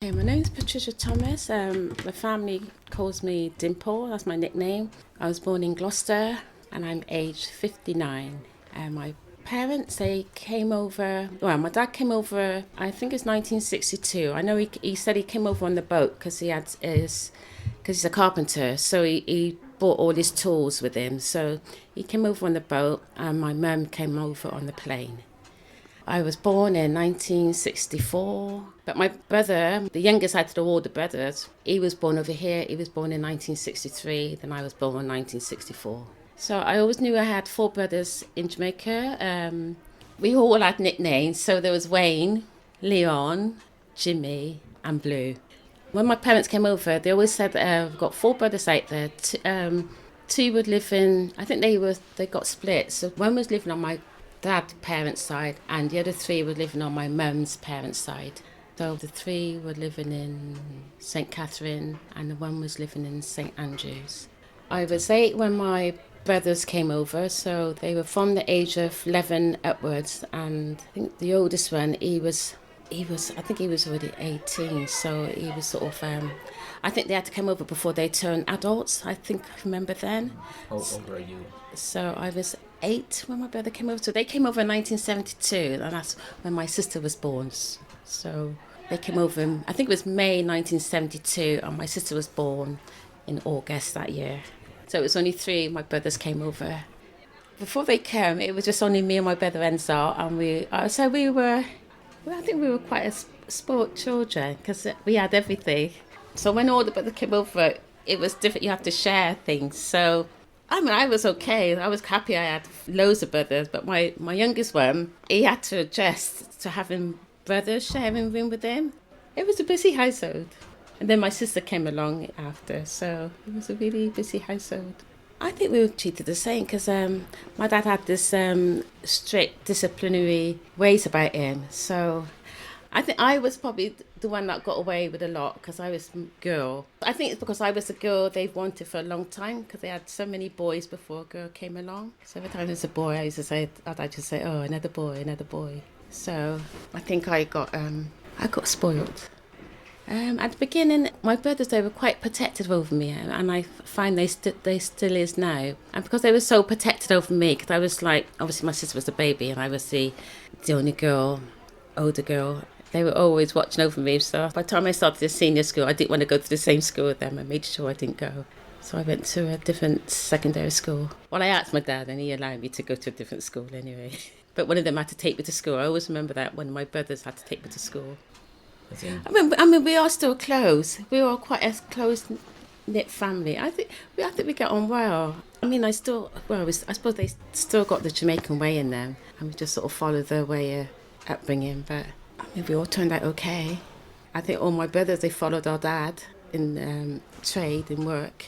Hey, my name's Patricia Thomas. My family calls me Dimple, that's my nickname. I was born in Gloucester and I'm aged 59. And my parents, they came over, well, my dad came over, I think it's 1962. I know he said he came over on the boat because because he's a carpenter. So he brought all his tools with him. So he came over on the boat and my mum came over on the plane. I was born in 1964, but my brother, the youngest out of all the brothers, he was born over here. He was born in 1963, then I was born in 1964. So I always knew I had four brothers in Jamaica. We all had nicknames. So there was Wayne, Leon, Jimmy, and Blue. When my parents came over, they always said, "We've got four brothers out there. Two would live in. I think they got split. So one was living on my dad's parents' side, and the other three were living on my mum's parents' side. So the three were living in St. Catherine, and the one was living in St. Andrews. I was 8 when my brothers came over, so they were from the age of 11 upwards, and I think the oldest one, I think he was already 18, so he was sort of, I think they had to come over before they turned adults, I think, I remember then. How old are you? So I was 8 when my brother came over. So they came over in 1972, and that's when my sister was born. So they came over I think it was May 1972, and my sister was born in August that year. So it was only 3 of my brothers came over. Before they came, it was just only me and my brother Enzo, and I think we were quite a sport children because we had everything. So when all the brothers came over, it was different. You have to share things. So I was okay. I was happy I had loads of brothers, but my youngest one, he had to adjust to having brothers sharing room with him. It was a busy household. And then my sister came along after, so it was a really busy household. I think we were treated the same because my dad had this strict disciplinary ways about him. So I think I was probably the one that got away with a lot because I was a girl. I think it's because I was a girl they've wanted for a long time because they had so many boys before a girl came along. So every time there's a boy, I'd just say, oh, another boy, another boy. So I think I got spoiled. At the beginning, my brothers, they were quite protective over me, and I find they still is now. And because they were so protected over me, because I was like, obviously my sister was the baby, and I was the only girl, older girl. They were always watching over me. So by the time I started the senior school, I didn't want to go to the same school with them. I made sure I didn't go. So I went to a different secondary school. Well, I asked my dad, and he allowed me to go to a different school anyway. But one of them had to take me to school. I always remember that one of my brothers had to take me to school. I mean, we are still close. We are quite a close-knit family. I think we get on well. I mean, I suppose they still got the Jamaican way in them, and we just sort of follow their way of upbringing. But I mean, we all turned out okay. I think all my brothers, they followed our dad in trade and work.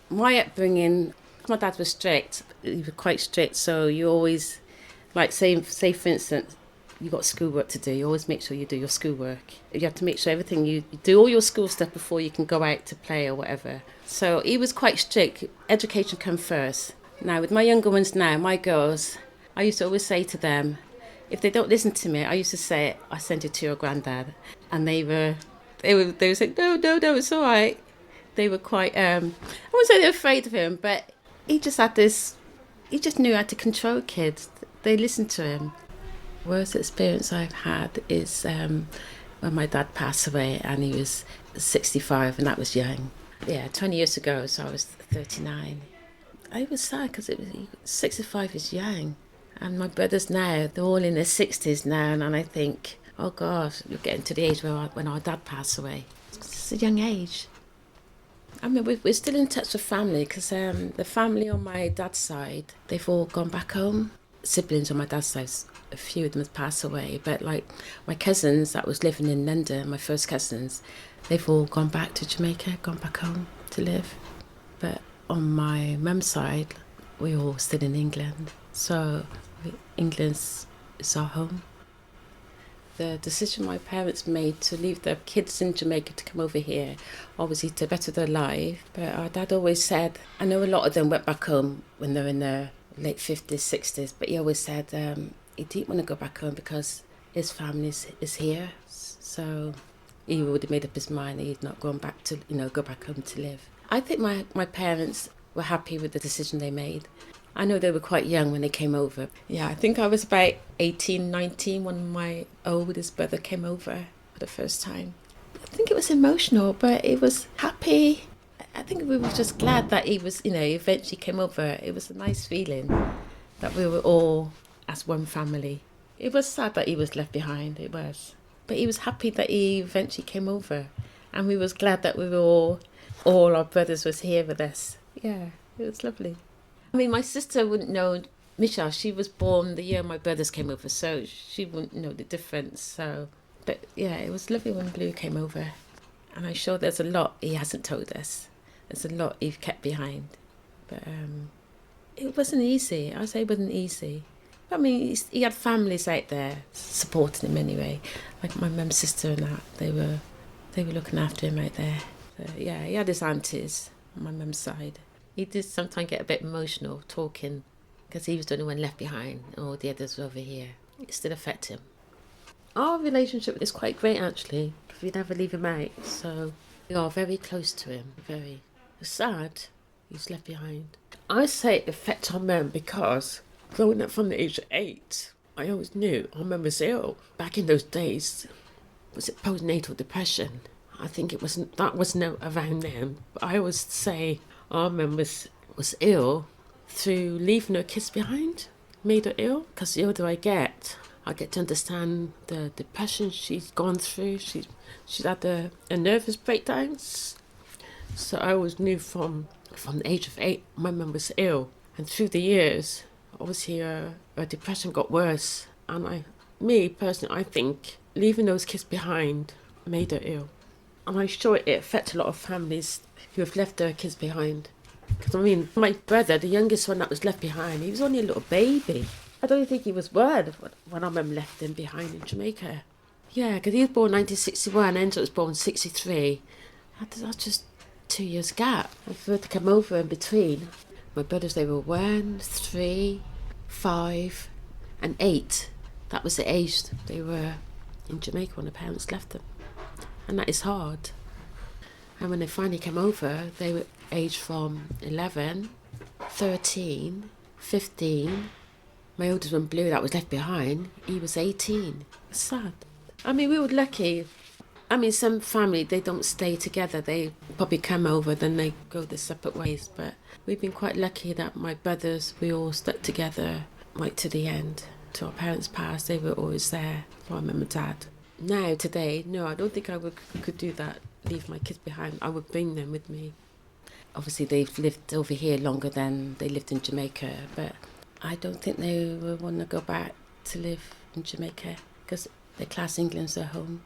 My upbringing, my dad was strict. He was quite strict, so you always, like, say for instance, you got schoolwork to do. You always make sure you do your schoolwork. You have to make sure you do all your school stuff before you can go out to play or whatever. So he was quite strict. Education comes first. Now with my younger ones now, my girls, I used to always say to them, if they don't listen to me, I used to say, I send you to your granddad. And they would say, no, it's all right. They were quite, I wouldn't say they were afraid of him, but he just knew how to control kids. They listened to him. Worst experience I've had is when my dad passed away and he was 65 and that was young. Yeah, 20 years ago, so I was 39. I was sad because 65 is young. And my brothers now, they're all in their 60s now, and I think, oh gosh, we're getting to the age when our dad passed away. It's a young age. I mean, we're still in touch with family because the family on my dad's side, they've all gone back home. Siblings on my dad's side, a few of them have passed away, but like my cousins that was living in London, my first cousins, they've all gone back to Jamaica, gone back home to live. But on my mum's side, we're all still in England, so England's is our home. The decision my parents made to leave their kids in Jamaica to come over here, obviously to better their life, but our dad always said, I know a lot of them went back home when they're in their late 50s, 60s, but he always said he didn't want to go back home because his family is here. So he would have made up his mind that he'd not gone back to, go back home to live. I think my parents were happy with the decision they made. I know they were quite young when they came over. Yeah, I think I was about 18, 19 when my oldest brother came over for the first time. I think it was emotional, but it was happy. I think we were just glad that he was, eventually came over. It was a nice feeling that we were all as one family. It was sad that he was left behind, it was. But he was happy that he eventually came over. And we was glad that we were all our brothers was here with us. Yeah, it was lovely. I mean, my sister wouldn't know Michelle. She was born the year my brothers came over, so she wouldn't know the difference. But yeah, it was lovely when Blue came over. And I'm sure there's a lot he hasn't told us. There's a lot he's kept behind. But it wasn't easy. I say it wasn't easy. I mean, he had families out there supporting him anyway. Like my mum's sister and that, they were looking after him out there. So, yeah, he had his aunties on my mum's side. He did sometimes get a bit emotional talking because he was the only one left behind and all the others were over here. It still affected him. Our relationship is quite great actually. We never leave him out, so we are very close to him. Very. It's sad he's left behind. I say it affects our mum because growing up from the age of 8, I always knew our mum was ill. Back in those days, was it postnatal depression? I think it wasn't. That wasn't around then. But I always say our mum was ill through leaving her kids behind. Made her ill because the older I get to understand the depression she's gone through. She's had a nervous breakdowns. So I always knew from the age of 8, my mum was ill, and through the years, obviously her depression got worse. And I think leaving those kids behind made her ill. And I'm sure it affected a lot of families who have left their kids behind. Because I mean, my brother, the youngest one that was left behind, he was only a little baby. I don't think he was word when our mum left him behind in Jamaica. Yeah, because he was born 1961, Enzo was born 63. That's just 2 years gap. I preferred to come over in between. My brothers, they were 1, 3, 5 and 8. That was the age they were in Jamaica when their parents left them. And that is hard. And when they finally came over, they were aged from 11, 13, 15. My oldest one, Blue, that was left behind, he was 18. It's sad. I mean, we were lucky. I mean, some family, they don't stay together. They probably come over, then they go their separate ways. But we've been quite lucky that my brothers, we all stuck together right to the end. Till our parents passed, they were always there for our mum and dad. Now, today, no, I don't think I could do that, leave my kids behind. I would bring them with me. Obviously, they've lived over here longer than they lived in Jamaica, but I don't think they would want to go back to live in Jamaica because they class England as their home.